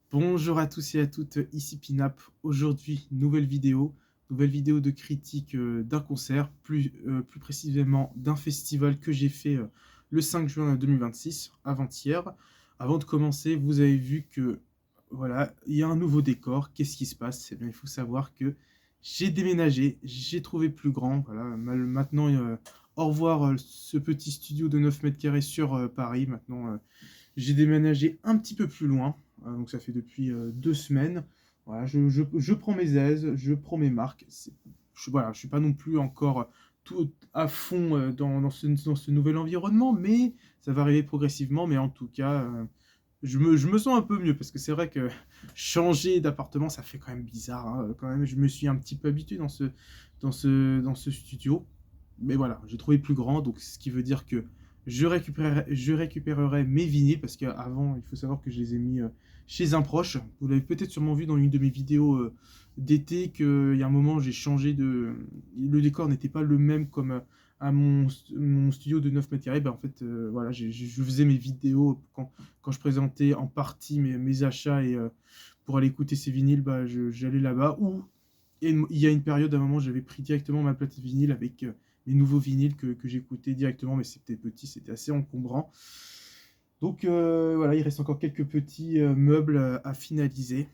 Bonjour à tous et à toutes, ici Pinap. Aujourd'hui, nouvelle vidéo de critique d'un concert, plus précisément d'un festival que j'ai fait le 5 juin 2026, avant-hier. Avant de commencer, vous avez vu que voilà, il y a un nouveau décor. Qu'est-ce qui se passe? Eh bien, il faut savoir que j'ai déménagé, j'ai trouvé plus grand. Voilà, maintenant, au revoir ce petit studio de 9 mètres carrés sur Paris. Maintenant, j'ai déménagé un petit peu plus loin, donc ça fait depuis 2 semaines. Voilà, je prends mes aises, je prends mes marques. Voilà, je suis pas non plus encore tout à fond dans ce nouvel environnement, mais ça va arriver progressivement. Mais en tout cas, je me sens un peu mieux parce que c'est vrai que changer d'appartement, ça fait quand même bizarre, hein, quand même. Je me suis un petit peu habitué dans ce studio. Mais voilà, j'ai trouvé plus grand, donc ce qui veut dire que je récupérerai mes vinyles, parce qu'avant, il faut savoir que je les ai mis chez un proche. Vous l'avez peut-être sûrement vu dans une de mes vidéos d'été, qu'il y a un moment, j'ai changé de... Le décor n'était pas le même comme à mon studio de 9 mètres carrés. Ben, en fait, voilà, je faisais mes vidéos quand je présentais en partie mes achats, et pour aller écouter ces vinyles, bah, j'allais là-bas. Ou il y a une période, à un moment, j'avais pris directement ma platine vinyle avec les nouveaux vinyles que j'écoutais directement, mais c'était petit, c'était assez encombrant. Donc voilà, il reste encore quelques petits meubles à finaliser,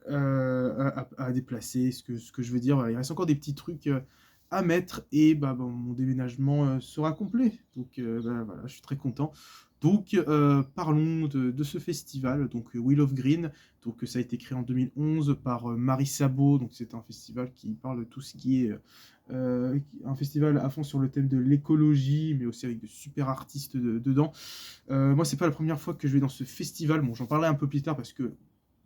à déplacer, ce que je veux dire. Voilà, il reste encore des petits trucs à mettre, et bah, mon déménagement sera complet. Donc bah, voilà, je suis très content. Donc parlons de ce festival, donc Wheel of Green. Donc ça a été créé en 2011 par Marie Sabot. Donc c'est un festival qui parle de tout ce qui est un festival à fond sur le thème de l'écologie, mais aussi avec de super artistes dedans. Moi, c'est pas la première fois que je vais dans ce festival. Bon, j'en parlerai un peu plus tard parce que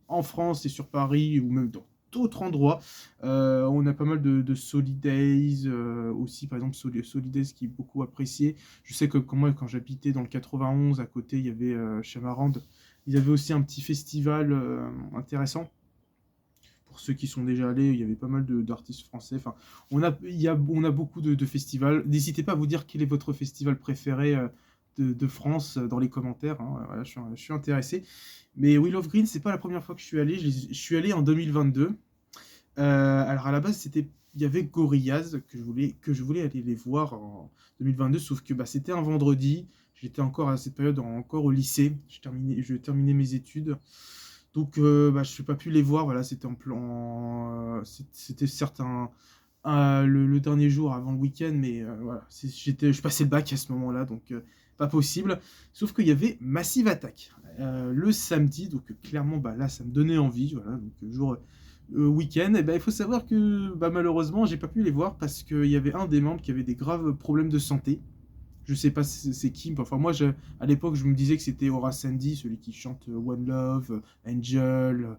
en France et sur Paris, ou même dans d'autres endroits, on a pas mal de Solidays, aussi, par exemple, Solidays qui est beaucoup apprécié. Je sais que moi, quand j'habitais dans le 91, à côté, il y avait Chamarande. Il y avait aussi un petit festival intéressant. Pour ceux qui sont déjà allés, il y avait pas mal d'artistes français. Enfin, on a beaucoup de festivals. N'hésitez pas à vous dire quel est votre festival préféré de France dans les commentaires, hein. Voilà, je suis intéressé. Mais Wheel of Green, c'est pas la première fois que je suis allé. Je suis allé en 2022. Alors à la base, il y avait Gorillaz que je voulais aller les voir en 2022, sauf que bah, c'était un vendredi. J'étais encore à cette période encore au lycée. Je terminais mes études. Donc bah, je n'ai pas pu les voir. Voilà, c'était en plan. C'était certain. Le dernier jour avant le week-end, mais voilà, je passais le bac à ce moment-là, donc pas possible. Sauf qu'il y avait Massive Attack le samedi, donc clairement, bah, là, ça me donnait envie. Voilà, donc jour week-end, et ben il faut savoir que bah, malheureusement, j'ai pas pu les voir parce qu'il y avait un des membres qui avait des graves problèmes de santé. Je sais pas c'est qui. Enfin, moi, à l'époque, je me disais que c'était Horace Andy, celui qui chante One Love, Angel,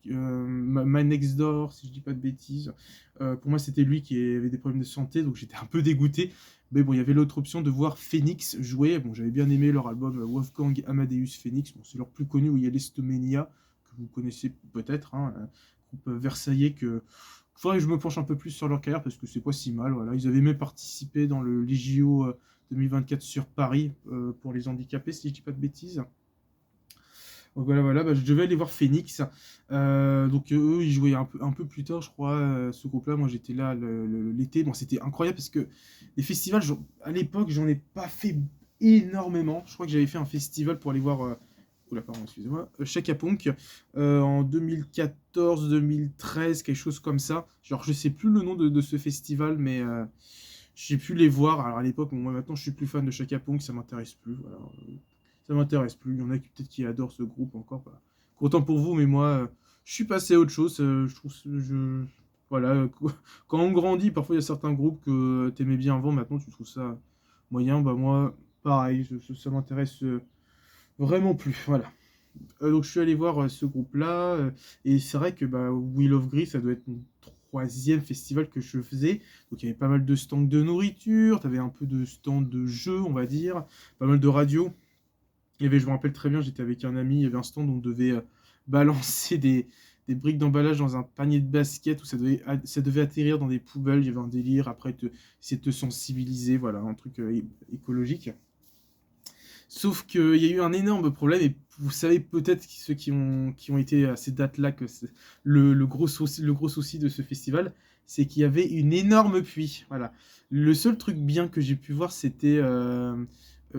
My Next Door, si je dis pas de bêtises. Pour moi, c'était lui qui avait des problèmes de santé, donc j'étais un peu dégoûté. Mais bon, il y avait l'autre option de voir Phoenix jouer. Bon, j'avais bien aimé leur album Wolfgang Amadeus Phoenix. Bon, c'est leur plus connu, où il y a l'Estomania, que vous connaissez peut-être, hein, un groupe versaillais que faudrait que je me penche un peu plus sur leur carrière parce que c'est pas si mal. Voilà. Ils avaient même participé dans les JO 2024 sur Paris pour les handicapés, si je dis pas de bêtises. Donc voilà, voilà, bah, je devais aller voir Phoenix. Donc eux, ils jouaient un peu plus tard, je crois, ce groupe-là. Moi, j'étais là l'été. Bon, c'était incroyable parce que les festivals, à l'époque, j'en ai pas fait énormément. Je crois que j'avais fait un festival pour aller voir. Oula, pardon, excusez-moi. Chaka Punk en 2014-2013, quelque chose comme ça. Genre, je sais plus le nom de ce festival, mais j'ai pu les voir. Alors à l'époque, bon, moi maintenant, je suis plus fan de Chaka Punk, ça m'intéresse plus. Voilà, ça m'intéresse plus. Il y en a qui peut-être qui adorent ce groupe encore. Bah, content pour vous, mais moi, je suis passé à autre chose. Je trouve, voilà, quand on grandit, parfois il y a certains groupes que t'aimais bien avant, maintenant tu trouves ça moyen. Bah moi, pareil, ça m'intéresse vraiment plus. Voilà. Donc je suis allé voir ce groupe-là, et c'est vrai que bah, Wheel of Grease, ça doit être mon troisième festival que je faisais. Donc il y avait pas mal de stands de nourriture, t'avais un peu de stands de jeux, on va dire, pas mal de radios. Je me rappelle très bien, j'étais avec un ami, il y avait un stand où on devait balancer des briques d'emballage dans un panier de basket, où ça devait atterrir dans des poubelles. Il y avait un délire, après essayer de te sensibiliser, voilà, un truc écologique. Sauf qu'il y a eu un énorme problème, et vous savez peut-être ceux qui ont été à ces dates-là que le gros souci de ce festival, c'est qu'il y avait une énorme pluie. Voilà. Le seul truc bien que j'ai pu voir, c'était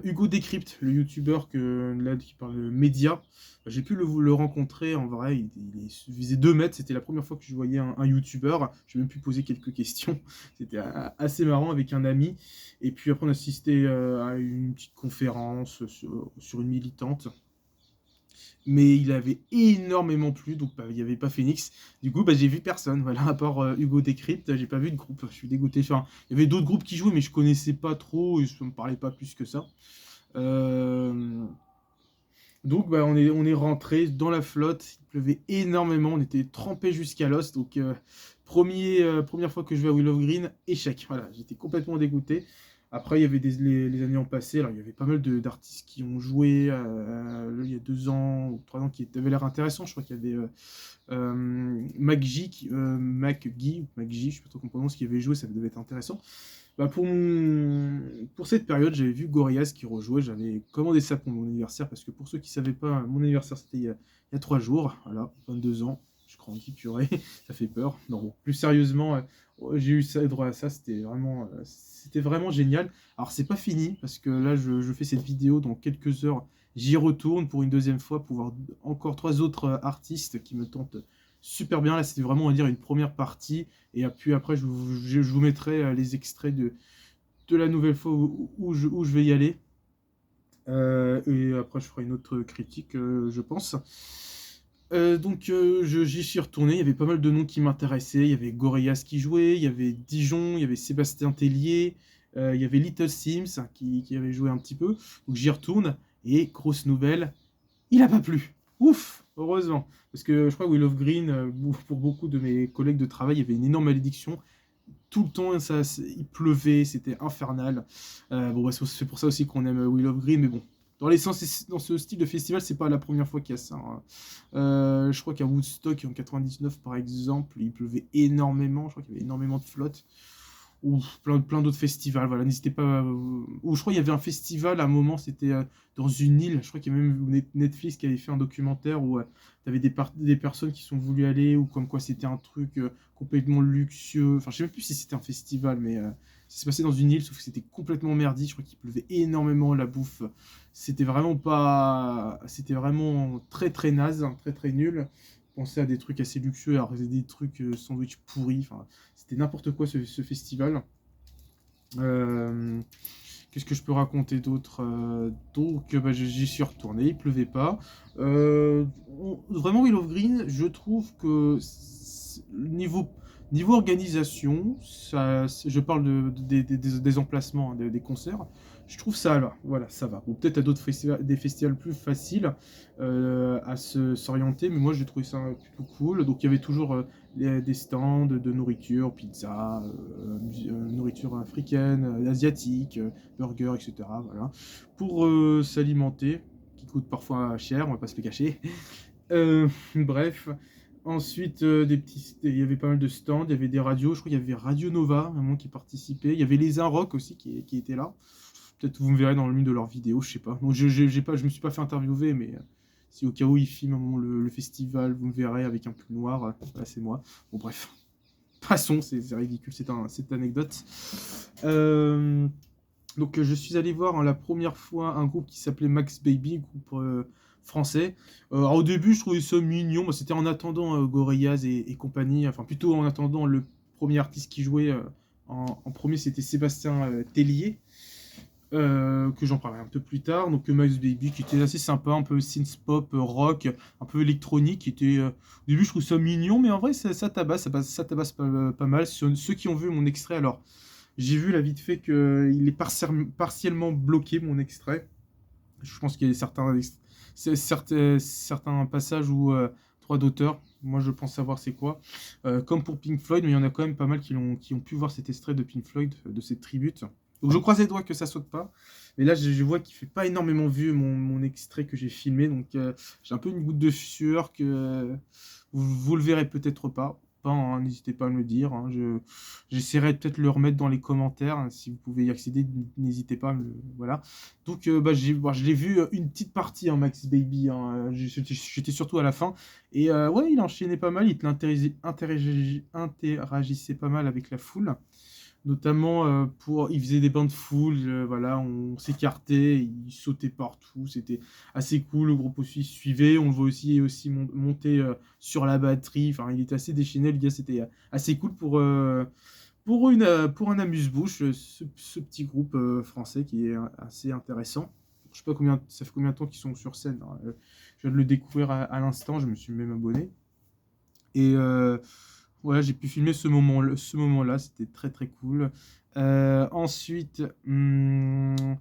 Hugo Décrypte, le youtubeur qui parle de médias. J'ai pu le rencontrer en vrai, il faisait 2 mètres, c'était la première fois que je voyais un youtubeur. Je lui ai même pu poser quelques questions, c'était assez marrant avec un ami. Et puis après, on assistait à une petite conférence sur une militante. Mais il avait énormément plu, donc bah, il n'y avait pas Phoenix. Du coup, bah, j'ai vu personne, voilà, à part Hugo Décrypte, j'ai pas vu de groupe. Je suis dégoûté. Enfin, il y avait d'autres groupes qui jouaient, mais je connaissais pas trop et ça me parlait pas plus que ça. Euh, donc, bah, on est rentré dans la flotte. Il pleuvait énormément, on était trempés jusqu'à l'os. Donc, première fois que je vais à Willow Green, échec. Voilà, j'étais complètement dégoûté. Après, il y avait les années ont passé. Alors, il y avait pas mal d'artistes qui ont joué il y a 2 ans ou 3 ans qui avaient l'air intéressants. Je crois qu'il y avait MacGee, je sais pas trop comment on prononce, qui avait joué, ça devait être intéressant. Bah pour cette période, j'avais vu Gorillaz qui rejouait, j'avais commandé ça pour mon anniversaire, parce que pour ceux qui ne savaient pas, mon anniversaire c'était il y a 3 jours, voilà, 22 ans, je grandis, purée, ça fait peur. Non, bon, plus sérieusement, j'ai eu ça, droit à ça, c'était vraiment génial. Alors c'est pas fini, parce que là je fais cette vidéo dans quelques heures, j'y retourne pour une deuxième fois, pour voir encore 3 autres artistes qui me tentent super bien. Là c'était vraiment, on va dire, une première partie. Et puis après, je vous mettrai les extraits de la nouvelle fois où je vais y aller. Et après, je ferai une autre critique, je pense. J'y suis retourné. Il y avait pas mal de noms qui m'intéressaient. Il y avait Gorillaz qui jouait, il y avait Dijon, il y avait Sébastien Tellier, il y avait Little Sims qui avait joué un petit peu. Donc j'y retourne. Et grosse nouvelle, il a pas plu. Ouf, heureusement. Parce que je crois que Will of Green, pour beaucoup de mes collègues de travail, il y avait une énorme malédiction. Tout le temps, il pleuvait, c'était infernal. Bon, bah, c'est pour ça aussi qu'on aime Will of Green, mais bon. Dans ce style de festival, c'est pas la première fois qu'il y a ça, hein. Je crois qu'à Woodstock en 99, par exemple, il pleuvait énormément. Je crois qu'il y avait énormément de flotte. Ou plein d'autres festivals, voilà, n'hésitez pas. Ou je crois qu'il y avait un festival à un moment, c'était dans une île. Je crois qu'il y a même Netflix qui avait fait un documentaire où tu avais des personnes qui sont voulues aller, ou comme quoi c'était un truc complètement luxueux. Enfin, je sais même plus si c'était un festival, mais ça s'est passé dans une île, sauf que c'était complètement merdique. Je crois qu'il pleuvait énormément, la bouffe. C'était vraiment pas. C'était vraiment très très naze, hein, très très nul. Penser à des trucs assez luxueux, alors des trucs sandwich pourris. Enfin, c'était n'importe quoi ce festival. Euh, Qu'est-ce que je peux raconter d'autre? Bah, j'y suis retourné, il pleuvait pas. Vraiment, Will of Green, je trouve que niveau organisation, je parle des emplacements, hein, des concerts, je trouve ça là, voilà, ça va. Bon, peut-être à des festivals plus faciles à s'orienter, mais moi j'ai trouvé ça plutôt cool. Donc il y avait toujours des stands de nourriture, pizza, nourriture africaine, asiatique, burgers, etc. Voilà. Pour s'alimenter, qui coûte parfois cher, on va pas se le cacher. Bref. Ensuite, il y avait pas mal de stands, il y avait des radios, je crois qu'il y avait Radio Nova, un moment qui participait. Il y avait les Inrock aussi qui étaient là. Peut-être vous me verrez dans l'une de leurs vidéos, je sais pas. Donc je me suis pas fait interviewer, mais si au cas où ils filment un moment le festival, vous me verrez avec un pull noir. Là, c'est moi. Bon, bref. Passons, c'est ridicule cette anecdote. Je suis allé voir, hein, la première fois un groupe qui s'appelait Max Baby, groupe français. Alors, au début, je trouvais ça mignon. Moi, c'était en attendant Gorillaz et compagnie. Enfin, plutôt en attendant le premier artiste qui jouait en premier, c'était Sébastien Tellier. Que j'en parlerai un peu plus tard. Donc Max Baby qui était assez sympa, un peu synth pop, rock, un peu électronique, qui était au début je trouve ça mignon, mais en vrai ça tabasse, ça tabasse pas mal. Ceux qui ont vu mon extrait, alors j'ai vu là vite fait que il est partiellement bloqué mon extrait. Je pense qu'il y a certains passages où droit d'auteur. Moi, je pense savoir c'est quoi. Comme pour Pink Floyd, mais il y en a quand même pas mal qui ont pu voir cet extrait de Pink Floyd, de cette tribute. Donc, je croise les doigts que ça saute pas. Mais là, je vois qu'il fait pas énormément vu mon extrait que j'ai filmé. Donc, j'ai un peu une goutte de sueur que vous le verrez peut-être pas. pas, hein, n'hésitez pas à me le dire, hein, j'essaierai de peut-être le remettre dans les commentaires, hein, si vous pouvez y accéder, n'hésitez pas, voilà. Donc, bah, je l'ai vu une petite partie, hein, Max Baby, hein, j'étais surtout à la fin. Et ouais, il enchaînait pas mal, interagissait pas mal avec la foule. Notamment, il faisait des bains de foule, voilà, on s'écartait, il sautait partout, c'était assez cool. Le groupe aussi suivait, on le voit aussi monter sur la batterie. Enfin, il était assez déchaîné, le gars, c'était assez cool pour un amuse-bouche, ce petit groupe français qui est assez intéressant. Je sais pas ça fait combien de temps qu'ils sont sur scène, hein. Je viens de le découvrir à l'instant, je me suis même abonné. Et voilà, j'ai pu filmer ce moment-là, c'était très très cool. Ensuite, il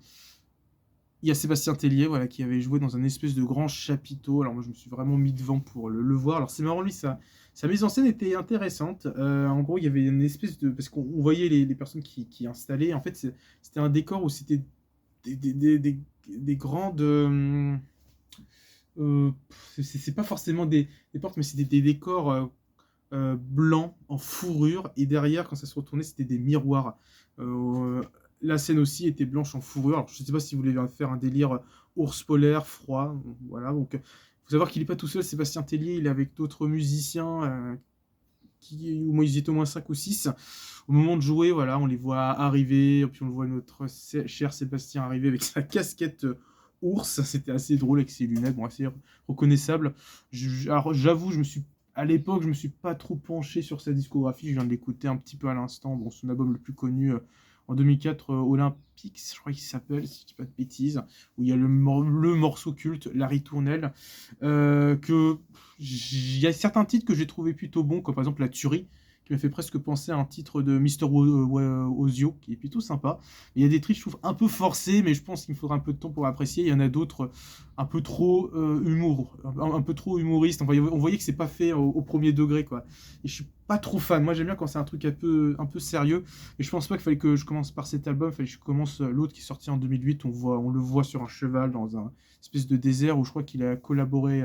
y a Sébastien Tellier, voilà, qui avait joué dans un espèce de grand chapiteau. Alors moi, je me suis vraiment mis devant pour le voir. Alors c'est marrant, lui, sa mise en scène était intéressante. En gros, il y avait une espèce de... Parce qu'on voyait les personnes qui installaient. En fait, c'était un décor où c'était des grandes... c'est pas forcément des portes, mais c'était des décors blancs en fourrure. Et derrière, quand ça se retournait, c'était des miroirs. Euh, la scène aussi était blanche en fourrure. Alors, je sais pas si vous voulez faire un délire ours polaire, froid. Voilà, donc faut savoir qu'il est pas tout seul, Sébastien Tellier, il est avec d'autres musiciens, au moins ils étaient au moins 5 ou 6. Au moment de jouer, voilà, on les voit arriver, puis on voit notre cher Sébastien arriver avec sa casquette ours. C'était assez drôle avec ses lunettes, bon, assez reconnaissable. Alors j'avoue, à l'époque, je me suis pas trop penché sur sa discographie. Je viens de l'écouter un petit peu à l'instant. Bon, son album le plus connu en 2004, Olympics, je crois qu'il s'appelle, si je dis pas de bêtises, où il y a le morceau culte, La Ritournelle, il y a certains titres que j'ai trouvé plutôt bons, comme par exemple La Tuerie, qui m'a fait presque penser à un titre de Mister Ozio, qui est plutôt sympa. Il y a des titres, je trouve, un peu forcés, mais je pense qu'il me faudra un peu de temps pour apprécier. Il y en a d'autres un peu trop un peu trop humoriste. Enfin, on voyait que c'est pas fait au premier degré, quoi. Et je suis pas trop fan. Moi, j'aime bien quand c'est un truc un peu sérieux. Et je pense pas qu'il fallait que je commence par cet album. Il fallait que je commence l'autre qui est sorti en 2008. On le voit sur un cheval dans un espèce de désert où je crois qu'il a co-collaboré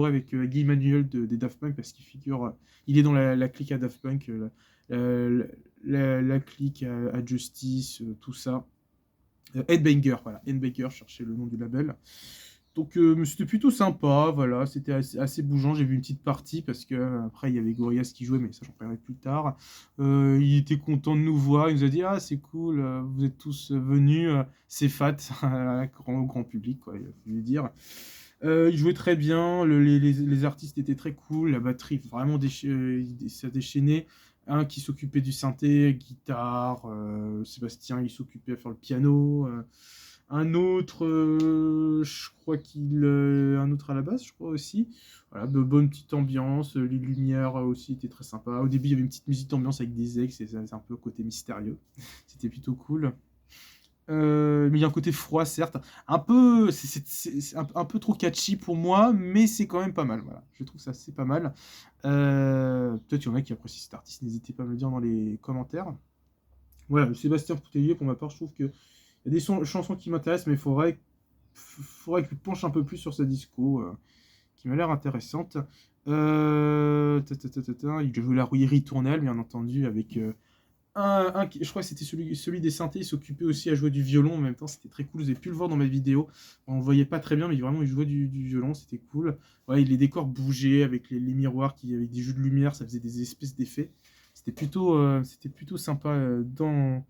avec Guy Manuel des Daft Punk parce qu'il figure, il est dans la clique à Daft Punk, la clique à Justice, tout ça. Headbanger, voilà, Headbanger, cherchez le nom du label. Donc c'était plutôt sympa, voilà, c'était assez bougeant. J'ai vu une petite partie parce que après il y avait Gorillaz qui jouait, mais ça j'en parlerai plus tard. Il était content de nous voir, il nous a dit ah c'est cool, vous êtes tous venus, c'est fat, au grand public quoi, il a fallu dire. Il jouait très bien, les artistes étaient très cool, la batterie vraiment ça déchaînait. Un qui s'occupait du synthé, guitare, Sébastien il s'occupait à faire le piano. Un autre, je crois un autre à la base, je crois aussi. Voilà, de bonne petite ambiance, les lumières aussi étaient très sympas. Au début, il y avait une petite musique d'ambiance avec des ex, et c'est un peu côté mystérieux. C'était plutôt cool. Mais il y a un côté froid, certes. Un peu, c'est un peu trop catchy pour moi, mais c'est quand même pas mal. Voilà, je trouve ça c'est pas mal. Peut-être qu'il y en a qui apprécient cet artiste, n'hésitez pas à me le dire dans les commentaires. Voilà, Sébastien Poutellier, pour ma part, je trouve que il y a des chansons qui m'intéressent, mais faudrait que je penche un peu plus sur sa disco, qui m'a l'air intéressante. Il joue la ritournelle, bien entendu, avec je crois que c'était celui des synthés. Il s'occupait aussi à jouer du violon en même temps. C'était très cool. Vous avez pu le voir dans ma vidéo. On le voyait pas très bien, mais vraiment, il jouait du violon. C'était cool. Ouais, les décors bougeaient avec les miroirs, avec des jeux de lumière. Ça faisait des espèces d'effets. C'était plutôt sympa dans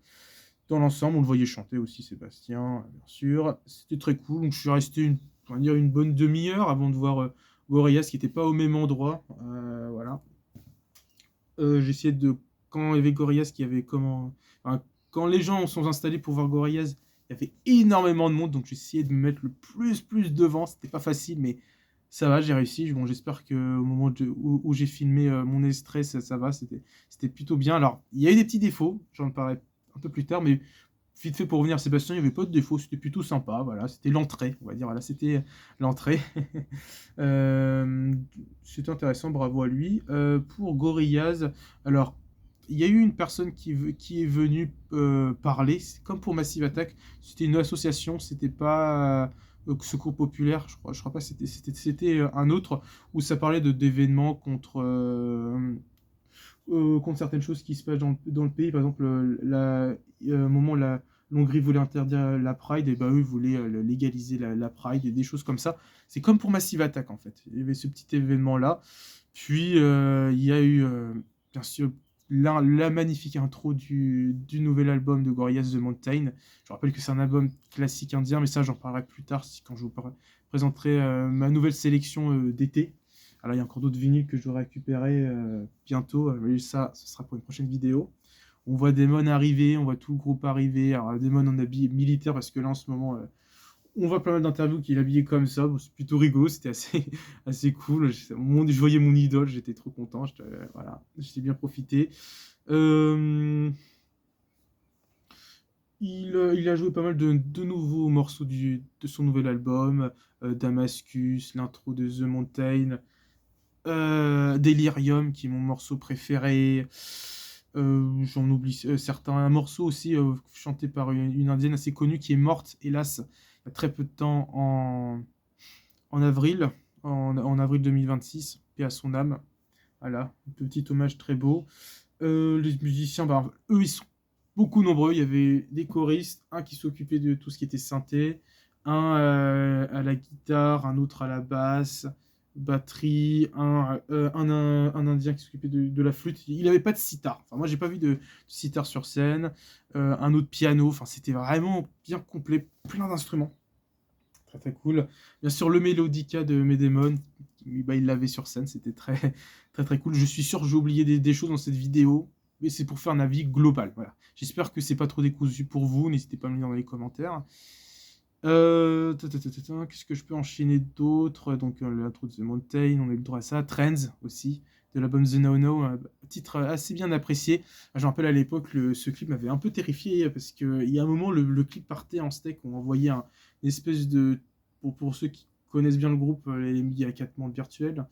l'ensemble. On le voyait chanter aussi, Sébastien, bien sûr. C'était très cool. Donc, je suis resté on va dire une bonne demi-heure avant de voir Gorillaz, qui n'était pas au même endroit. Voilà. J'ai essayé de... Quand il y avait Gorillaz, enfin, quand les gens sont installés pour voir Gorillaz, il y avait énormément de monde, donc j'ai essayé de me mettre le plus devant. C'était pas facile, mais ça va, j'ai réussi. Bon, j'espère que au moment où j'ai filmé mon extrait, ça va, c'était plutôt bien. Alors, il y a eu des petits défauts, j'en parlerai un peu plus tard, mais vite fait pour revenir à Sébastien, il n'y avait pas de défauts, c'était plutôt sympa. Voilà, c'était l'entrée, on va dire. Voilà, c'était l'entrée. C'était intéressant, bravo à lui. Pour Gorillaz, alors il y a eu une personne qui est venue parler, c'est comme pour Massive Attack, c'était une association, c'était pas Secours Populaire, je crois pas, c'était un autre, où ça parlait d'événements contre contre certaines choses qui se passent dans le pays. Par exemple, au moment où la Hongrie voulait interdire la Pride, et bah eux voulaient légaliser la Pride et des choses comme ça. C'est comme pour Massive Attack en fait. Il y avait ce petit événement-là. Puis il y a eu, bien sûr, la magnifique intro du nouvel album de Gorillaz, The Mountain. Je rappelle que c'est un album classique indien, mais ça j'en parlerai plus tard quand je vous présenterai ma nouvelle sélection d'été. Alors il y a encore d'autres vinyles que je dois récupérer bientôt, mais ça, ce sera pour une prochaine vidéo. On voit Damon arriver, on voit tout le groupe arriver. Alors Damon en habillé militaire parce que là en ce moment, on voit pas mal d'interviews qu'il est habillé comme ça. Bon, c'est plutôt rigolo, c'était assez, assez cool. Je voyais mon idole, j'étais trop content. Voilà, j'ai bien profité. Il a joué pas mal de nouveaux morceaux de son nouvel album, Damascus, l'intro de The Mountain, Delirium, qui est mon morceau préféré. J'en oublie certains. Un morceau aussi chanté par une indienne assez connue qui est morte, hélas, il y a très peu de temps en avril, en avril 2026, paix à son âme. Voilà, un petit hommage très beau. Les musiciens, bah, eux, ils sont beaucoup nombreux. Il y avait des choristes, un qui s'occupait de tout ce qui était synthé, un à la guitare, un autre à la basse, batterie, un indien qui s'occupait de la flûte. Il n'avait pas de sitar. Enfin, moi, j'ai pas vu de sitar sur scène. Un autre piano. Enfin, c'était vraiment bien complet, plein d'instruments. Très très cool. Bien sûr, le Melodica de Medemon, bah, il l'avait sur scène, c'était très très très cool. Je suis sûr que j'ai oublié des choses dans cette vidéo, mais c'est pour faire un avis global. Voilà. J'espère que c'est pas trop décousu pour vous. N'hésitez pas à me le dire dans les commentaires. Qu'est-ce que je peux enchaîner d'autre? Donc l'intro de The Mountain, on a eu le droit à ça. Trends aussi, de l'album The No No, un titre assez bien apprécié. Je me rappelle à l'époque, ce clip m'avait un peu terrifié parce qu'il y a un moment, le clip partait en steak, on envoyait une espèce de... Pour ceux qui connaissent bien le groupe, il y a 4 mondes virtuels.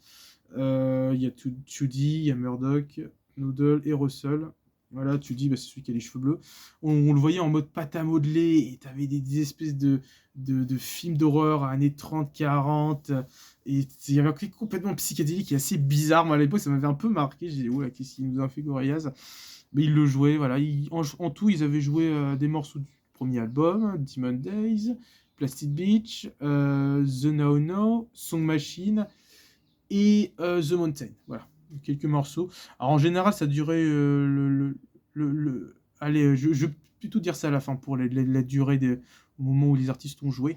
Il y a 2D, il y a Murdoch, Noodle et Russell. Voilà, tu dis, bah, c'est celui qui a les cheveux bleus. On le voyait en mode pâte à modeler, et t'avais des espèces de films d'horreur années 30-40, et il y avait un truc complètement psychédélique et assez bizarre. Moi, à l'époque, ça m'avait un peu marqué. J'ai dit, ouais, qu'est-ce qu'il nous a fait, Gorillaz? Mais ils le jouaient, voilà. En tout, ils avaient joué des morceaux du premier album, Demon Days, Plastic Beach, The No No, Song Machine et The Mountain. Voilà, quelques morceaux. Alors en général, ça durait allez, je vais plutôt dire ça à la fin pour la durée au moment où les artistes ont joué,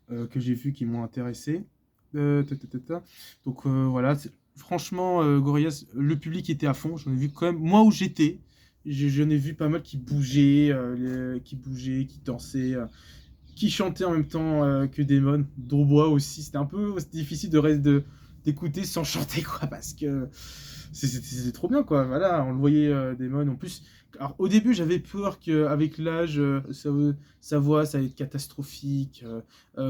que j'ai vu qui m'ont intéressé. Donc voilà, franchement, Gorillaz, le public était à fond. J'en ai vu quand même, moi où j'étais, j'en ai vu pas mal qui bougeaient, qui dansaient, qui chantait en même temps que Damon. Droboi aussi, c'était un peu difficile d'écouter sans chanter, quoi, parce que c'était trop bien, quoi. Voilà, on le voyait, Damon. En plus, alors, au début, j'avais peur qu'avec l'âge, sa voix, ça allait être catastrophique,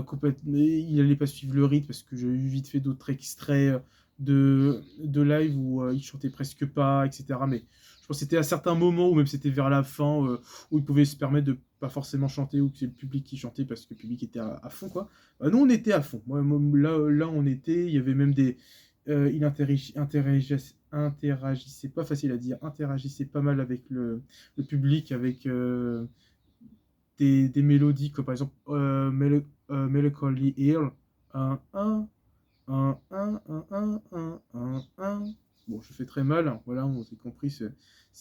complètement, il allait pas suivre le rythme, parce que j'ai eu vite fait d'autres extraits de live où il chantait presque pas, etc. Mais je pense que c'était à certains moments, ou même c'était vers la fin, où il pouvait se permettre de pas forcément chanter, ou que c'est le public qui chantait parce que le public était à fond, quoi. Nous, on était à fond. Là, on était, il y avait même il interagissait, pas facile à dire, interagissait pas mal avec le public, avec des mélodies, comme par exemple Melancholy Hill, un, un, un, un, un, un, un. Bon, je fais très mal, hein. Voilà, on a compris cette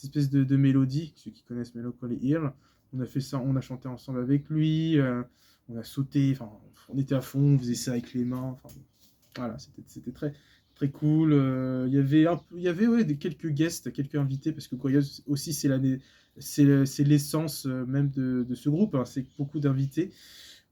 espèce de mélodie. Ceux qui connaissent Melancholy Hill, on a fait ça, on a chanté ensemble avec lui, on a sauté, enfin, on était à fond, on faisait ça avec les mains, enfin, voilà, c'était très, très cool. Il y avait ouais, quelques guests, quelques invités, parce que Gorillaz aussi, c'est l'essence même de ce groupe, hein. C'est beaucoup d'invités.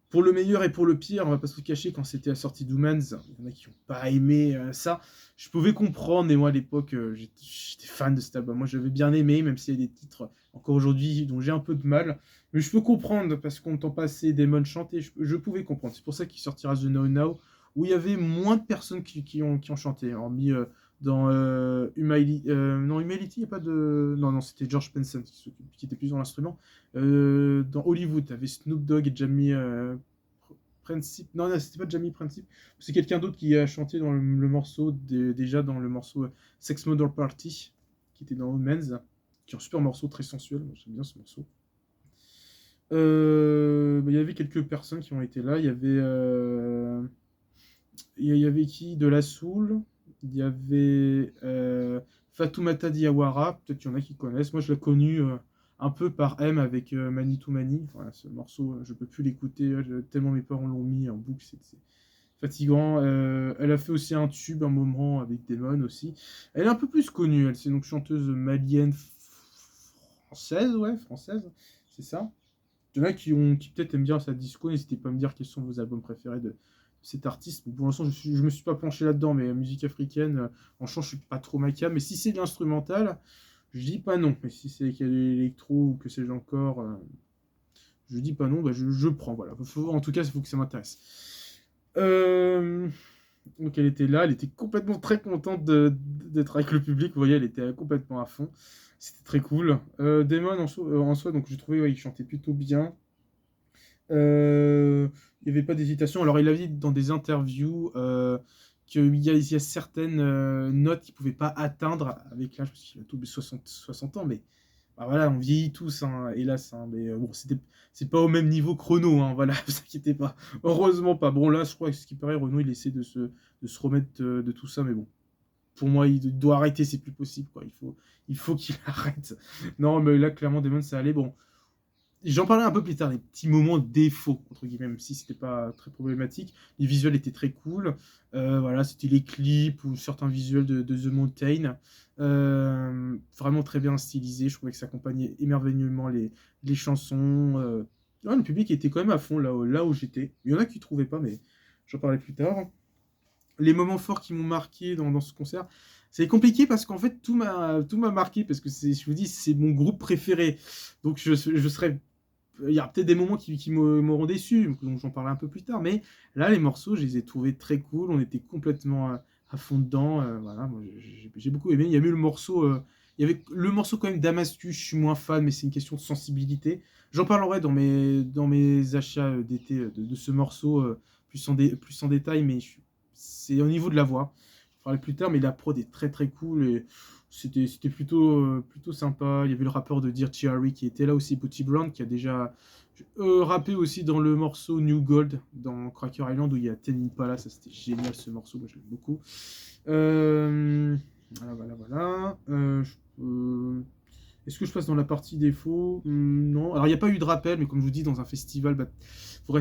Pour le meilleur et pour le pire, on va pas se le cacher, quand c'était la sortie d'Humans, il y en a qui n'ont pas aimé ça. Je pouvais comprendre, mais moi à l'époque, j'étais fan de cet album. Moi j'avais bien aimé, même s'il y a des titres encore aujourd'hui dont j'ai un peu de mal. Mais je peux comprendre, parce qu'on n'entend pas assez Damon chanter, je pouvais comprendre. C'est pour ça qu'il sortira The Now Now, où il y avait moins de personnes qui ont chanté, hormis dans Humanity. Non, Humanity, il n'y a pas de. Non, non, c'était George Benson qui était plus dans l'instrument. Dans Hollywood, tu avais Snoop Dogg et Jamie Principe. Non, non, c'était pas Jamie Principe. C'est quelqu'un d'autre qui a chanté dans le morceau, déjà dans le morceau Sex Murder Party, qui était dans Men's, qui est un super morceau très sensuel. Moi, j'aime bien ce morceau. Il y avait quelques personnes qui ont été là. Il y avait qui? De la Soul. Il y avait Fatoumata Diawara. Peut-être qu'il y en a qui connaissent. Moi, je l'ai connue un peu par M avec Manitou Mani. Voilà, ce morceau, je peux plus l'écouter. Tellement mes parents l'ont mis en boucle. C'est fatigant. Elle a fait aussi un tube un moment avec Damon aussi. Elle est un peu plus connue. Elle, c'est donc chanteuse malienne française. Ouais, française. C'est ça. Il y en a qui peut-être aiment bien sa disco, n'hésitez pas à me dire quels sont vos albums préférés de cet artiste. Bon, pour l'instant, je me suis pas penché là-dedans, mais musique africaine, franchement, je suis pas trop ma cam. Mais si c'est de l'instrumental, je dis pas non. Mais si c'est qu'il y a de l'électro ou que sais-je encore, je dis pas non, bah, je prends. Voilà. En tout cas, il faut que ça m'intéresse. Donc elle était là, elle était complètement très contente d'être avec le public. Vous voyez, elle était complètement à fond. C'était très cool. Damon en soi, donc j'ai trouvé ouais, il chantait plutôt bien. Il n'y avait pas d'hésitation. Alors il a dit dans des interviews qu'il y a certaines notes qu'il ne pouvait pas atteindre avec l'âge, parce qu'il a tout 60 ans, mais bah, voilà, on vieillit tous, hein, hélas. Hein, mais bon, c'est pas au même niveau chrono, hein, voilà, ne vous inquiétez pas. Heureusement pas. Bon, là, je crois que ce qui paraît, Renaud, il essaie de se remettre de tout ça, mais bon. Pour moi, il doit arrêter, c'est plus possible, quoi. Il faut qu'il arrête. Non, mais là, clairement, Damon, ça allait. Bon, j'en parlais un peu plus tard, les petits moments défauts, entre guillemets, même si c'était pas très problématique. Les visuels étaient très cool. Voilà, c'était les clips ou certains visuels de The Mountain. Vraiment très bien stylisé. Je trouvais que ça accompagnait émerveilleusement les chansons. Ouais, le public était quand même à fond là où j'étais. Il y en a qui ne trouvaient pas, mais j'en parlais plus tard. Les moments forts qui m'ont marqué dans ce concert, c'est compliqué parce qu'en fait tout m'a marqué parce que je vous dis c'est mon groupe préféré. Donc je serais il y a peut-être des moments qui m'auront déçu, donc j'en parlerai un peu plus tard, mais là, les morceaux, je les ai trouvés très cool, on était complètement à fond dedans, voilà, moi, j'ai beaucoup aimé. Il y avait il y avait le morceau quand même Damascus, je suis moins fan, mais c'est une question de sensibilité. J'en parlerai dans mes achats d'été de ce morceau plus en détail, mais c'est au niveau de la voix. Je parlerai plus tard, mais la prod est très très cool et c'était plutôt sympa. Il y avait le rappeur de Dear Chiari qui était là aussi, Booty Brown, qui a déjà rappé aussi dans le morceau New Gold dans Cracker Island où il y a Ten Impala. Ça c'était génial ce morceau, moi je l'aime beaucoup. Voilà. Est-ce que je passe dans la partie défaut? Non. Alors il n'y a pas eu de rappel, mais comme je vous dis, dans un festival, bah, faut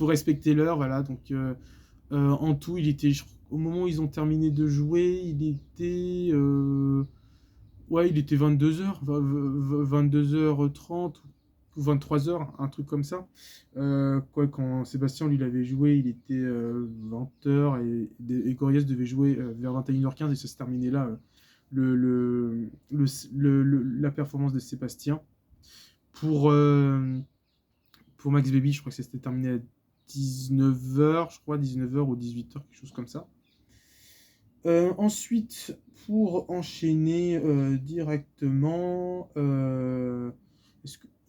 respecter l'heure. Voilà. Donc en tout, au moment où ils ont terminé de jouer, ouais, il était 22h, 22h30 ou 23h, un truc comme ça. Quand Sébastien, lui, l'avait joué, il était 20h et Gorillaz devait jouer vers 21h15 et ça se terminait là, la performance de Sébastien. Pour Max Baby, je crois que ça s'était terminé à 19h, je crois, 19h ou 18h, quelque chose comme ça. Ensuite, pour enchaîner directement, on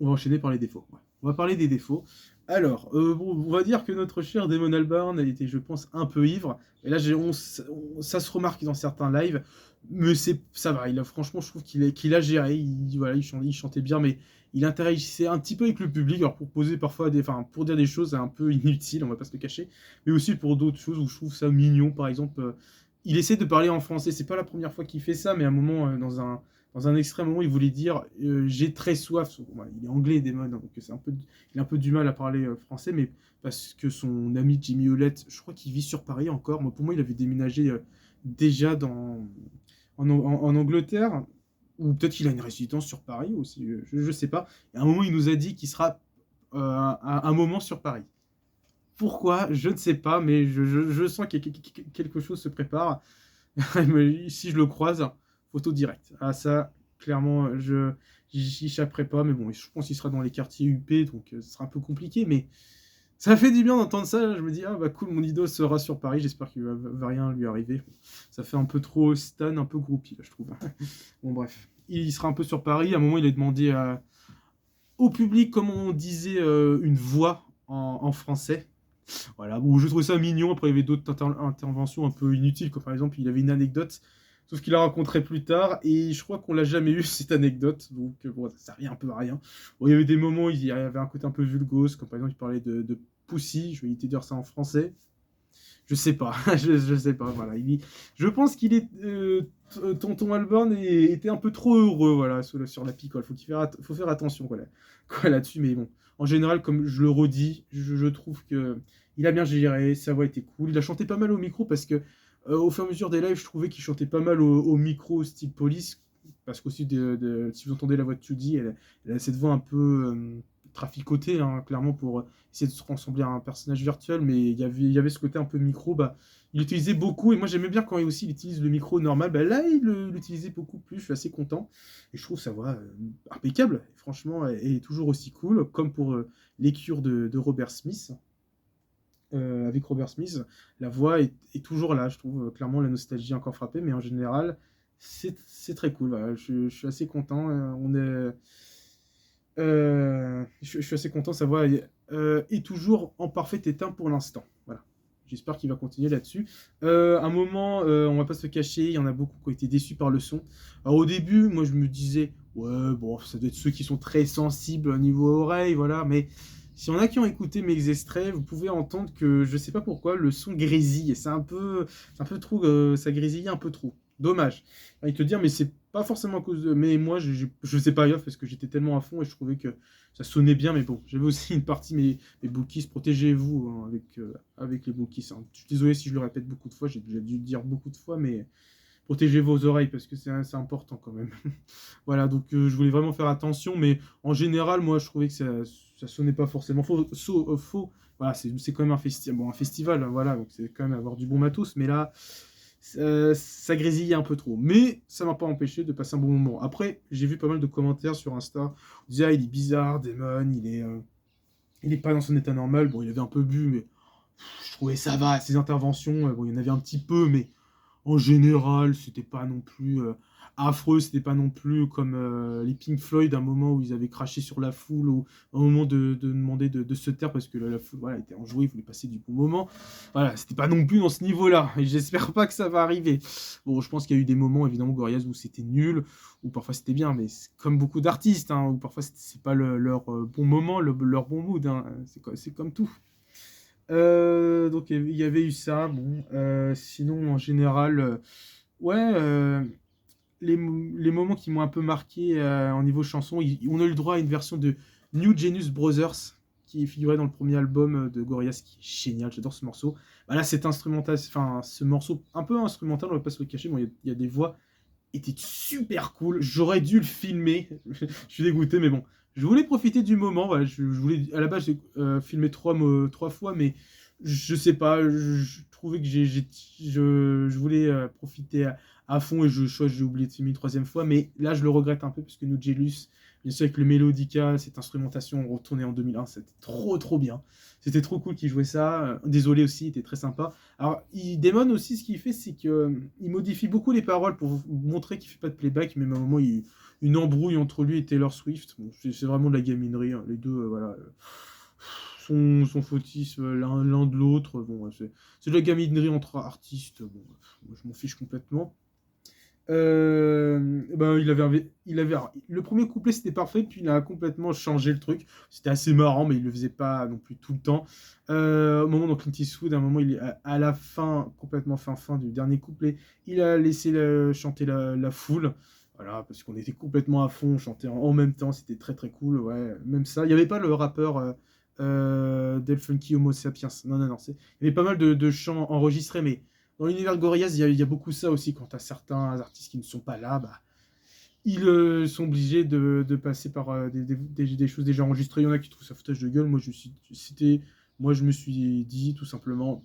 va enchaîner par les défauts. Ouais. On va parler des défauts. Alors, bon, on va dire que notre cher Damon Albarn était, je pense, un peu ivre. Et là, ça se remarque dans certains lives, mais ça va. Franchement, je trouve qu'il a géré. Voilà, il chantait bien, mais il interagissait un petit peu avec le public, alors pour poser parfois pour dire des choses un peu inutiles, on va pas se le cacher, mais aussi pour d'autres choses où je trouve ça mignon. Par exemple, il essaie de parler en français. C'est pas la première fois qu'il fait ça, mais à un moment, dans un extrême moment, il voulait dire j'ai très soif. Ouais, il est anglais, Damon, hein, donc il a un peu du mal à parler français, mais parce que son ami Jimmy Olette, je crois qu'il vit sur Paris encore. Moi, pour moi, il avait déménagé déjà en Angleterre, ou peut-être qu'il a une résidence sur Paris aussi, je sais pas. Et à un moment, il nous a dit qu'il sera un moment sur Paris. Pourquoi? Je ne sais pas, mais je sens que quelque chose se prépare. Si je le croise, photo directe. Ah ça, clairement, j'y échapperai pas, mais bon, je pense qu'il sera dans les quartiers UP, donc ce sera un peu compliqué, mais ça fait du bien d'entendre ça. Je me dis, ah bah cool, mon idole sera sur Paris, j'espère qu'il va rien lui arriver. Ça fait un peu trop stan, un peu groupie, là, je trouve. Bon, bref. Il sera un peu sur Paris. À un moment, il a demandé au public comment on disait une voix en français. Voilà, bon, je trouve ça mignon. Après, il y avait d'autres interventions un peu inutiles, comme par exemple, il avait une anecdote, sauf qu'il la raconterait plus tard, et je crois qu'on l'a jamais eu, cette anecdote, donc bon, ça servait un peu à rien. Bon, il y avait des moments où il y avait un côté un peu vulgose, comme par exemple, il parlait de Pussy, je vais éviter de dire ça en français. Je sais pas, je sais pas, voilà. Je pense qu'il est. Tonton Alborn était un peu trop heureux, voilà, sur la picole. Faut faire attention, voilà, quoi, là-dessus, mais bon. En général, comme je le redis, je trouve que il a bien géré, sa voix était cool. Il a chanté pas mal au micro parce que, au fur et à mesure des lives, je trouvais qu'il chantait pas mal au micro, style police. Parce qu'aussi, si vous entendez la voix de Tudy, elle a cette voix un peu traficotée, hein, clairement, pour essayer de se ressembler à un personnage virtuel, mais il y avait ce côté un peu micro, bah, il l'utilisait beaucoup, et moi j'aimais bien quand il utilise le micro normal, bah, là il l'utilisait beaucoup plus, je suis assez content, et je trouve sa voix impeccable, franchement, elle est toujours aussi cool, comme pour les cures de Robert Smith. Avec Robert Smith, la voix est toujours là, je trouve, clairement la nostalgie a encore frappé, mais en général, c'est très cool, voilà, je suis assez content, je suis assez content, sa voix est toujours en parfait état pour l'instant. Voilà. J'espère qu'il va continuer là-dessus. Un moment, on va pas se cacher, il y en a beaucoup qui ont été déçus par le son. Alors au début, moi je me disais, ouais, bon, ça doit être ceux qui sont très sensibles au niveau oreille, voilà, mais s'il y en a qui ont écouté mes extraits, vous pouvez entendre que je sais pas pourquoi, le son grésille, et c'est un peu trop, ça grésille un peu trop. Dommage. J'ai envie de te dire, mais c'est pas forcément à cause de. Mais moi, je sais pas grave parce que j'étais tellement à fond et je trouvais que ça sonnait bien. Mais bon, j'avais aussi une partie, mes bookies, protégez-vous hein, avec les bookies. Hein. Je suis désolé si je le répète beaucoup de fois, j'ai déjà dû le dire beaucoup de fois, mais protégez vos oreilles parce que c'est important quand même. Voilà, donc je voulais vraiment faire attention, mais en général, moi, je trouvais que ça sonnait pas forcément faux. Faux. Voilà, c'est quand même un festival, hein, voilà, donc c'est quand même avoir du bon matos, mais là, ça grésillait un peu trop. Mais ça m'a pas empêché de passer un bon moment. Après, j'ai vu pas mal de commentaires sur Insta. On disait, ah, il est bizarre, Damon, il est pas dans son état normal. Bon, il avait un peu bu, mais je trouvais ça va. Ses interventions, bon, il y en avait un petit peu, mais en général, c'était pas non plus affreux, c'était pas non plus comme les Pink Floyd, un moment où ils avaient craché sur la foule, ou un moment de demander de se taire parce que la foule voilà, était enjouée, ils voulaient passer du bon moment. Voilà, c'était pas non plus dans ce niveau-là, et j'espère pas que ça va arriver. Bon, je pense qu'il y a eu des moments, évidemment, Gorillaz, où c'était nul, ou parfois c'était bien, mais c'est comme beaucoup d'artistes, hein, où parfois c'est pas leur bon moment, leur bon mood, hein, c'est comme tout. Donc il y avait eu ça. Bon, sinon en général, ouais, les moments qui m'ont un peu marqué en niveau chanson, on a eu le droit à une version de New Genius Brothers qui figurait dans le premier album de Gorillaz, qui est génial. J'adore ce morceau. Bah là, cet instrumental, enfin ce morceau un peu instrumental, on va pas se le cacher. Bon, il y a des voix était super cool. J'aurais dû le filmer. Je suis dégoûté, mais bon. Je voulais profiter du moment. Voilà, je voulais, à la base, j'ai filmé trois fois, mais je sais pas. Je trouvais que je voulais profiter à fond et j'ai oublié de filmer une troisième fois. Mais là, je le regrette un peu parce que Nugellus, bien sûr, avec le Melodica, cette instrumentation retournée en 2001, c'était trop trop bien. C'était trop cool qu'il jouait ça. Désolé aussi, il était très sympa. Alors, Damon aussi, ce qu'il fait, c'est qu'il modifie beaucoup les paroles pour montrer qu'il fait pas de playback, mais à un moment, il y a une embrouille entre lui et Taylor Swift. Bon, c'est vraiment de la gaminerie, hein. Les deux, voilà, sont fautifs l'un de l'autre. Bon, c'est de la gaminerie entre artistes. Bon, moi, je m'en fiche complètement. Ben, le premier couplet c'était parfait, puis il a complètement changé le truc. C'était assez marrant, mais il le faisait pas non plus tout le temps. Au moment dans Clint Eastwood, à un moment, à la fin, complètement fin du dernier couplet, il a laissé chanter la foule. Voilà, parce qu'on était complètement à fond, on chantait en même temps, c'était très très cool. Ouais, même ça. Il n'y avait pas le rappeur Del Funky Homo Sapiens. Non, non, non. Il y avait pas mal de chants enregistrés, mais dans l'univers de Gorillaz, il y a beaucoup ça aussi. Quand tu as certains artistes qui ne sont pas là, bah, ils sont obligés de passer par des choses déjà enregistrées. Il y en a qui trouvent ça foutage de gueule. Moi, je me suis dit tout simplement,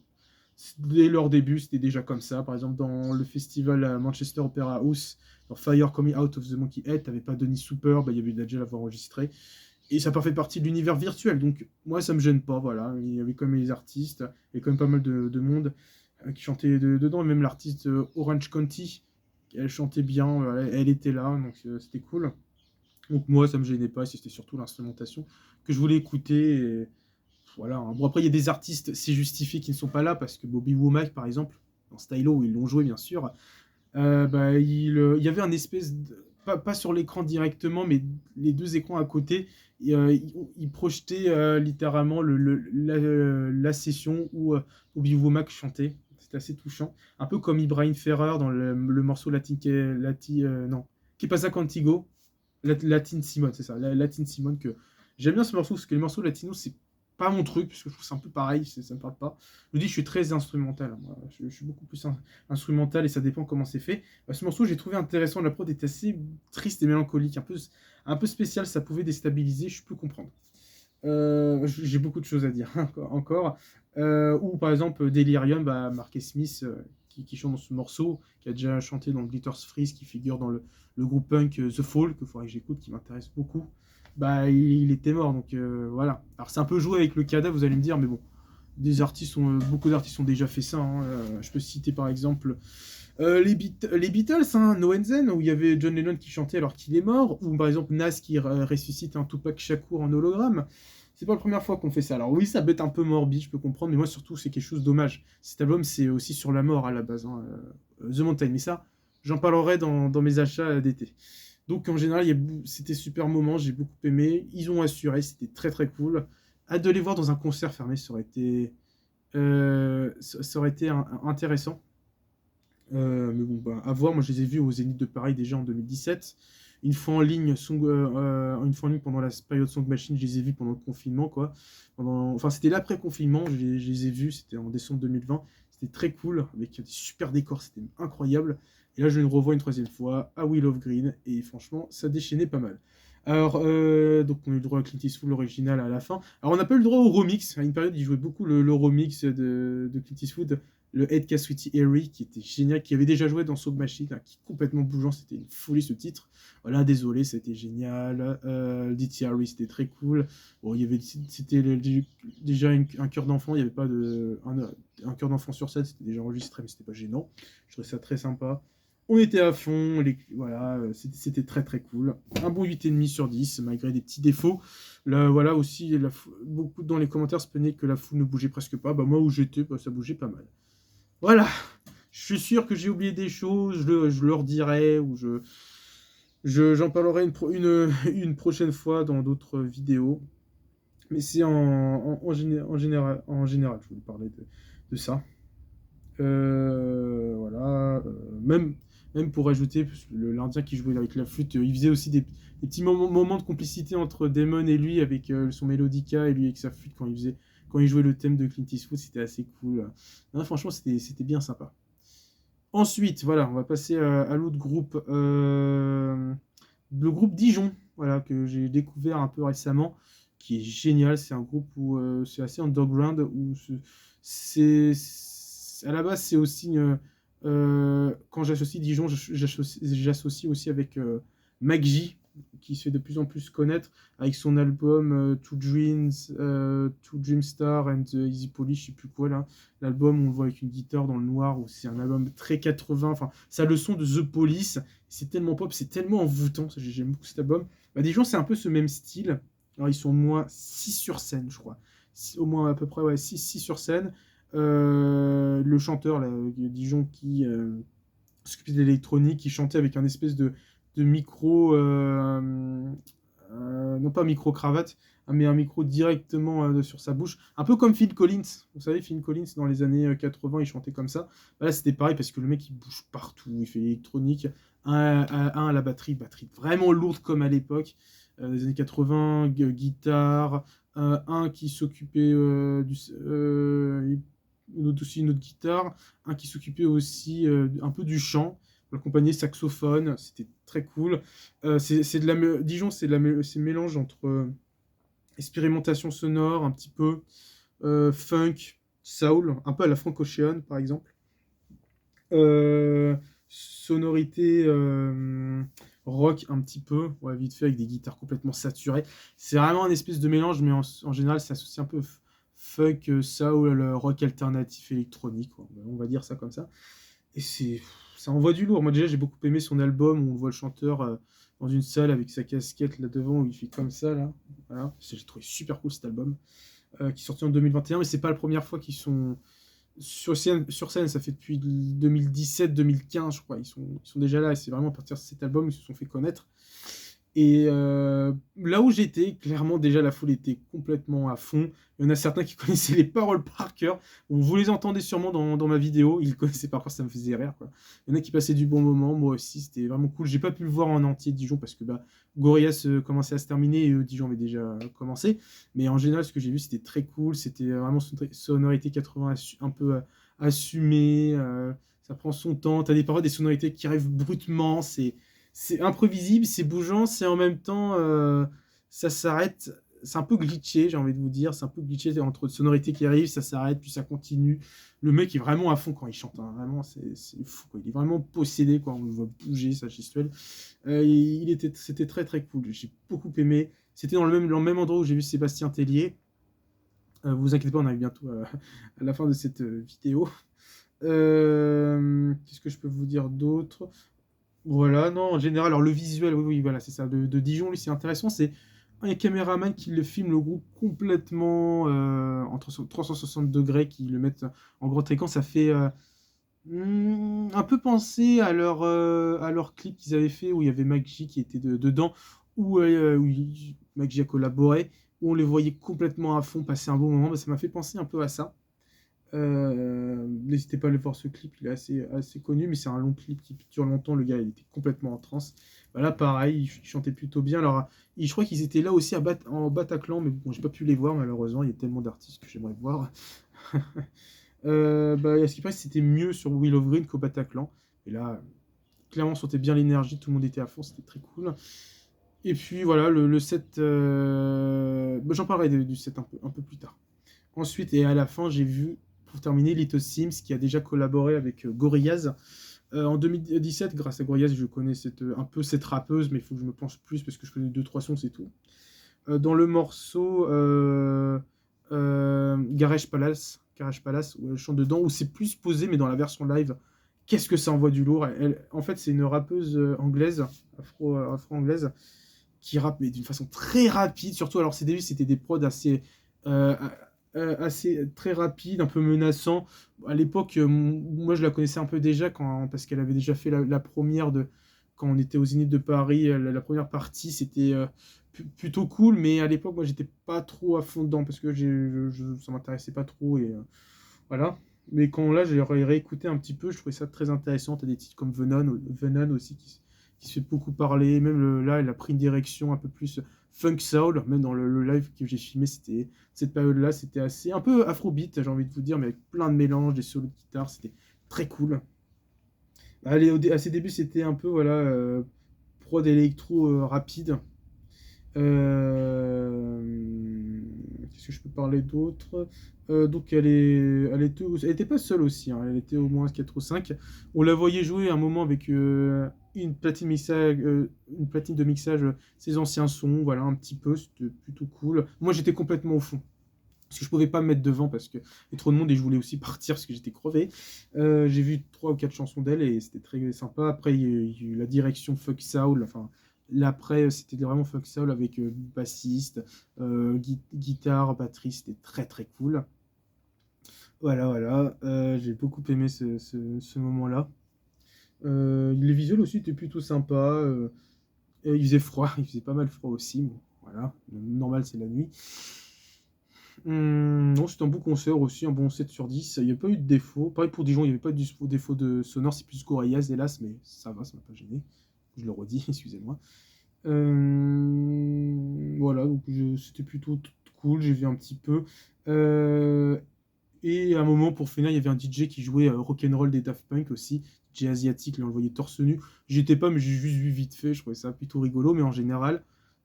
dès leur début, c'était déjà comme ça. Par exemple, dans le festival à Manchester Opera House, dans Fire Coming Out of the Monkey Head, t'avais pas Denis Super, bah, il y avait Nigel à l'avoir enregistré. Et ça n'a pas fait partie de l'univers virtuel. Donc, moi, ça me gêne pas. Voilà. Il y avait quand même les artistes, il y avait quand même pas mal de monde qui chantait dedans, même l'artiste Orange County, elle chantait bien, elle était là, donc c'était cool. Donc moi, ça me gênait pas, c'était surtout l'instrumentation que je voulais écouter. voilà, hein. Bon, après, il y a des artistes, c'est justifié, qui ne sont pas là, parce que Bobby Womack, par exemple, dans Stylo, où ils l'ont joué, bien sûr, bah, il y avait un espèce de... Pas sur l'écran directement, mais les deux écrans à côté, ils projetaient littéralement la session où Bobby Womack chantait. C'était assez touchant. Un peu comme Ibrahim Ferrer dans le morceau non, Qui pasa contigo, Latin Simone, c'est ça, Latin Simone, que j'aime bien ce morceau, parce que les morceaux latinos, c'est pas mon truc, parce que je trouve que c'est un peu pareil, ça me parle pas. Je me dis, je suis très instrumental, hein, moi. Je suis beaucoup plus instrumental, et ça dépend comment c'est fait. Bah, ce morceau, j'ai trouvé intéressant, la prod est assez triste et mélancolique, un peu spécial, ça pouvait déstabiliser, je peux comprendre. J'ai beaucoup de choses à dire encore. Ou par exemple Delirium, bah, Marquez Smith, qui chante dans ce morceau, qui a déjà chanté dans Glitters Freeze, qui figure dans le groupe punk The Fall, que faudrait que j'écoute, qui m'intéresse beaucoup. Bah, il était mort, donc voilà. Alors c'est un peu joué avec le cadavre, vous allez me dire, mais bon, beaucoup d'artistes ont déjà fait ça, hein. Je peux citer par exemple les Beatles, hein, No and Then, où il y avait John Lennon qui chantait alors qu'il est mort, ou par exemple Nas qui ressuscite un Tupac Shakur en hologramme. C'est pas la première fois qu'on fait ça. Alors oui, ça peut être un peu morbide, je peux comprendre, mais moi surtout c'est quelque chose de dommage. Cet album c'est aussi sur la mort à la base, hein, The Mountain, mais ça, j'en parlerai dans mes achats d'été. Donc en général, c'était super moment, j'ai beaucoup aimé. Ils ont assuré, c'était très très cool. Hâte de les voir dans un concert fermé, ça aurait été intéressant. Mais bon, bah, à voir. Moi, je les ai vus au Zénith de Paris déjà en 2017. Une fois en ligne, une fois en ligne pendant la période Song Machine, je les ai vus pendant le confinement, quoi. Enfin, c'était l'après-confinement, je les ai vus, c'était en décembre 2020. C'était très cool, avec des super décors, c'était incroyable. Et là, je le revois une troisième fois à Will of Green, et franchement, ça déchaînait pas mal. Alors, donc on a eu le droit à Clint Eastwood, l'original, à la fin. Alors, on n'a pas eu le droit au remix. À une période, il jouait beaucoup le remix de Clint Eastwood, le Ed Casuti Harry, qui était génial, qui avait déjà joué dans Soul Machine, hein, qui est complètement bougeant, c'était une folie ce titre. Voilà, désolé, c'était génial. D.T. Harry, c'était très cool. Bon, c'était déjà un cœur d'enfant, il n'y avait pas un cœur d'enfant sur scène, c'était déjà enregistré, mais c'était pas gênant. Je trouvais ça très sympa. On était à fond, voilà, c'était très très cool. Un bon 8,5 sur 10, malgré des petits défauts. Là, voilà aussi, beaucoup dans les commentaires se plaignaient que la foule ne bougeait presque pas. Bah, moi où j'étais, bah, ça bougeait pas mal. Voilà, je suis sûr que j'ai oublié des choses, je leur dirai, ou j'en parlerai une prochaine fois dans d'autres vidéos. Mais c'est en général, je voulais parler de ça. Voilà, même pour ajouter, l'Indien qui jouait avec la flûte, il faisait aussi des petits moments de complicité entre Damon et lui, avec son mélodica, et lui avec sa flûte, quand il jouait le thème de Clint Eastwood, c'était assez cool. Non, franchement, c'était bien sympa. Ensuite, voilà, on va passer à l'autre groupe, le groupe Dijon, voilà, que j'ai découvert un peu récemment, qui est génial. C'est un groupe où c'est assez underground, où à la base, c'est aussi quand j'associe Dijon, j'associe aussi avec MacJ, qui se fait de plus en plus connaître avec son album Two Dreams, Two Dream Star and the Easy Polish, je sais plus quoi là. L'album, on le voit avec une guitare dans le noir, où c'est un album très 80, enfin, ça a le son de The Police, c'est tellement pop, c'est tellement envoûtant, j'aime beaucoup cet album. Bah, Dijon, c'est un peu ce même style. Alors, ils sont au moins 6 sur scène, je crois. Au moins à peu près, ouais, 6 sur scène. Le chanteur, là, Dijon, qui s'occupait de l'électronique, qui chantait avec un espèce de micro, non pas micro-cravate, hein, mais un micro directement sur sa bouche, un peu comme Phil Collins. Vous savez, Phil Collins, dans les années 80, il chantait comme ça. Bah, là, c'était pareil, parce que le mec, il bouge partout, il fait l'électronique. À la batterie vraiment lourde comme à l'époque, des années 80, guitare, un qui s'occupait aussi une autre guitare, un qui s'occupait aussi un peu du chant, l'accompagner saxophone, c'était très cool. Dijon, c'est le mélange entre expérimentation sonore, un petit peu funk, soul, un peu à la Frank Ocean par exemple. Sonorité rock un petit peu, ouais, vite fait, avec des guitares complètement saturées. C'est vraiment un espèce de mélange, mais en général, ça associe un peu funk, soul, rock alternatif électronique, quoi. On va dire ça comme ça. Et ça envoie du lourd. Moi, déjà, j'ai beaucoup aimé son album où on voit le chanteur dans une salle avec sa casquette là devant, où il fait comme ça, là. Voilà. J'ai trouvé super cool cet album. qui est sorti en 2021, mais c'est pas la première fois qu'ils sont sur scène, ça fait depuis 2017-2015, je crois. Ils sont déjà là, et c'est vraiment à partir de cet album qu'ils se sont fait connaître. Et là où j'étais, clairement, déjà, la foule était complètement à fond. Il y en a certains qui connaissaient les paroles par cœur. Vous les entendez sûrement dans ma vidéo. Ils connaissaient par cœur, ça me faisait rire, quoi. Il y en a qui passaient du bon moment. Moi aussi, c'était vraiment cool. J'ai pas pu le voir en entier, Dijon, parce que Gorillaz commençait à se terminer et Dijon avait déjà commencé. Mais en général, ce que j'ai vu, c'était très cool. C'était vraiment sonorité 80 un peu assumée. Ça prend son temps. T'as des paroles, des sonorités qui arrivent brutement. C'est imprévisible, c'est bougeant, c'est en même temps, ça s'arrête. C'est un peu glitché, j'ai envie de vous dire. C'est un peu glitché entre sonorités qui arrivent, ça s'arrête, puis ça continue. Le mec est vraiment à fond quand il chante, hein. Vraiment, c'est fou, quoi. Il est vraiment possédé, quoi. On le voit bouger, sa gestuelle. C'était très très cool. J'ai beaucoup aimé. C'était dans le même endroit où j'ai vu Sébastien Tellier. Vous inquiétez pas, on arrive bientôt à la fin de cette vidéo. Qu'est-ce que je peux vous dire d'autre? Voilà, non, en général, alors le visuel, oui, oui, voilà, c'est ça, de Dijon, lui, c'est intéressant, c'est un caméraman qui le filme le groupe complètement entre 360 degrés, qui le mettent en gros écran, ça fait un peu penser à leur clip qu'ils avaient fait, où il y avait MacG qui était dedans, où MacG a collaboré, où on les voyait complètement à fond, passer un bon moment, ça m'a fait penser un peu à ça. N'hésitez pas à aller voir ce clip, il est assez connu, mais c'est un long clip qui dure longtemps. Le gars, il était complètement en transe. Là, pareil, il chantait plutôt bien. Alors, je crois qu'ils étaient là aussi en Bataclan, mais bon, j'ai pas pu les voir malheureusement. Il y a tellement d'artistes que j'aimerais voir. À ce qui paraît, c'était mieux sur Will of Green qu'au Bataclan. Et là, clairement, on sentait bien l'énergie, tout le monde était à fond, c'était très cool. Et puis voilà, le set, j'en parlerai du set un peu plus tard. Ensuite, et à la fin, j'ai vu, pour terminer, Little Sims, qui a déjà collaboré avec Gorillaz. En 2017, grâce à Gorillaz, je connais un peu cette rappeuse, mais il faut que je me penche plus, parce que je connais 2-3 sons, c'est tout. Dans le morceau Garage Palace, où elle chante dedans, où c'est plus posé, mais dans la version live, qu'est-ce que ça envoie du lourd. En fait, c'est une rappeuse anglaise, afro-anglaise, qui rappe mais d'une façon très rapide, surtout alors ses débuts c'était des prods euh, assez très rapides, un peu menaçants. À l'époque, moi je la connaissais un peu déjà parce qu'elle avait déjà fait la première quand on était aux Zénith de Paris, la première partie c'était plutôt cool, mais à l'époque moi j'étais pas trop à fond dedans parce que ça m'intéressait pas trop et voilà. Mais quand là j'ai réécouté un petit peu, je trouvais ça très intéressant. T'as des titres comme Venom aussi qui se fait beaucoup parler. Même là, elle a pris une direction un peu plus funk soul. Même dans le live que j'ai filmé, cette période-là, c'était assez un peu afrobeat, j'ai envie de vous dire, mais avec plein de mélanges, des solos de guitare, c'était très cool. Allez, à ses débuts, c'était un peu voilà prod électro rapide. Qu'est-ce que je peux parler d'autre? Donc elle était pas seule aussi, hein. Elle était au moins 4 ou 5. On la voyait jouer un moment avec une platine de mixage, ses anciens sons, voilà un petit peu, c'était plutôt cool. Moi j'étais complètement au fond. Parce que je pouvais pas me mettre devant parce qu'il y a trop de monde et je voulais aussi partir parce que j'étais crevé. J'ai vu 3 ou 4 chansons d'elle et c'était très sympa. Après, il y a eu la direction Fuck Soul. Enfin, l'après, c'était vraiment Fuck Soul avec bassiste, guitare, batterie. C'était très très cool. Voilà, voilà. J'ai beaucoup aimé ce moment-là. Les visuels aussi étaient plutôt sympas. Il faisait froid, il faisait pas mal froid aussi. Bon, voilà, normal, c'est la nuit. Non, c'était un bon concert aussi, un bon 7 sur 10. Il n'y a pas eu de défaut. Pareil pour Dijon, il n'y avait pas de défaut de sonore, c'est plus Gorillaz, hélas, mais ça va, ça m'a pas gêné. Je le redis, excusez-moi. Voilà, donc c'était plutôt cool, j'ai vu un petit peu. Et à un moment, pour finir, il y avait un DJ qui jouait Rock'n'Roll des Daft Punk aussi, DJ asiatique, là on le voyait torse nu. J'étais pas, mais j'ai juste vu vite fait, je trouvais ça plutôt rigolo, mais en général,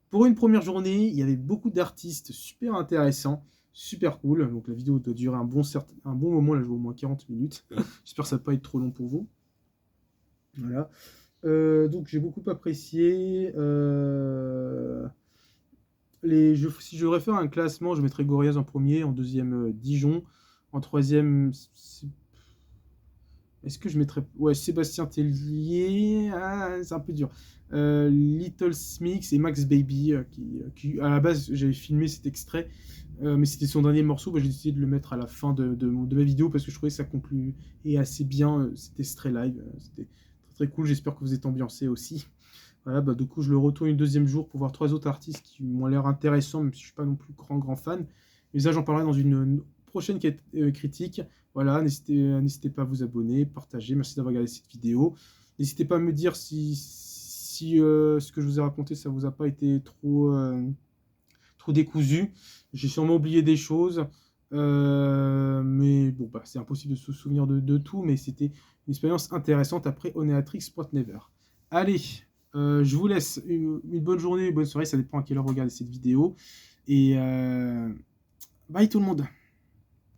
pour une première journée, il y avait beaucoup d'artistes super intéressants, super cool. Donc la vidéo doit durer un bon moment, là je vois au moins 40 minutes. J'espère que ça va pas être trop long pour vous. Voilà. Donc j'ai beaucoup apprécié. Si je devrais faire un classement, je mettrais Gorillaz en premier, en deuxième Dijon, en troisième, est-ce que je mettrais... Ouais, Sébastien Tellier, c'est un peu dur. Little Smix et Max Baby, qui à la base, j'avais filmé cet extrait. mais c'était son dernier morceau, bah, j'ai décidé de le mettre à la fin de ma vidéo parce que je trouvais que ça concluait assez bien, c'était Stray Live, c'était très, très cool, j'espère que vous êtes ambiancés aussi. Voilà, bah, du coup, je le retourne une deuxième jour pour voir 3 autres artistes qui m'ont l'air intéressants, même si je suis pas non plus grand fan. Mais ça, j'en parlerai dans une prochaine critique. Voilà, n'hésitez pas à vous abonner, partager. Merci d'avoir regardé cette vidéo. N'hésitez pas à me dire si ce que je vous ai raconté, ça vous a pas été trop décousu. J'ai sûrement oublié des choses. Mais bon, bah, c'est impossible de se souvenir de tout, mais c'était une expérience intéressante après Oneatrix Point Never. Allez, je vous laisse une bonne journée, une bonne soirée, ça dépend à quelle heure vous regardez cette vidéo. Et bye tout le monde.